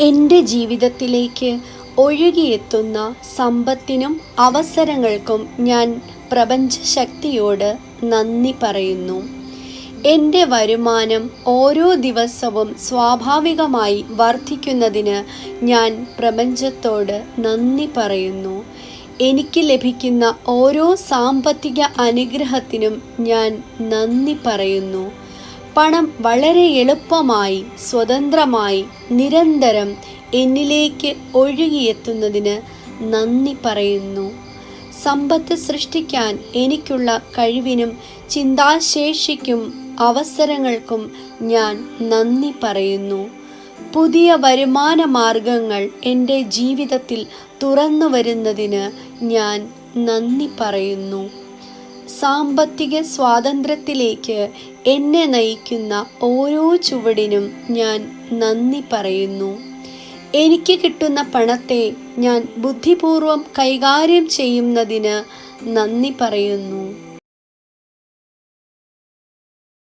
എൻ്റെ ജീവിതത്തിലേക്ക് ഒഴുകിയെത്തുന്ന സമ്പത്തിനും അവസരങ്ങൾക്കും ഞാൻ പ്രപഞ്ചശക്തിയോട് നന്ദി പറയുന്നു. എൻ്റെ വരുമാനം ഓരോ ദിവസവും സ്വാഭാവികമായി വർദ്ധിക്കുന്നതിന് ഞാൻ പ്രപഞ്ചത്തോട് നന്ദി പറയുന്നു. എനിക്ക് ലഭിക്കുന്ന ഓരോ സാമ്പത്തിക അനുഗ്രഹത്തിനും ഞാൻ നന്ദി പറയുന്നു. പണം വളരെ എളുപ്പമായി, സ്വതന്ത്രമായി, നിരന്തരം എന്നിലേക്ക് ഒഴുകിയെത്തുന്നതിന് നന്ദി പറയുന്നു. സമ്പത്ത് സൃഷ്ടിക്കാൻ എനിക്കുള്ള കഴിവിനും ചിന്താശേഷിക്കും അവസരങ്ങൾക്കും ഞാൻ നന്ദി പറയുന്നു. പുതിയ വരുമാന മാർഗങ്ങൾ എൻ്റെ ജീവിതത്തിൽ തുറന്നു വരുന്നതിന് ഞാൻ നന്ദി പറയുന്നു. സാമ്പത്തിക സ്വാതന്ത്ര്യത്തിലേക്ക് എന്നെ നയിക്കുന്ന ഓരോ ചുവടിനും ഞാൻ നന്ദി പറയുന്നു. എനിക്ക് കിട്ടുന്ന പണത്തെ ഞാൻ ബുദ്ധിപൂർവം കൈകാര്യം ചെയ്യുന്നതിന് നന്ദി പറയുന്നു.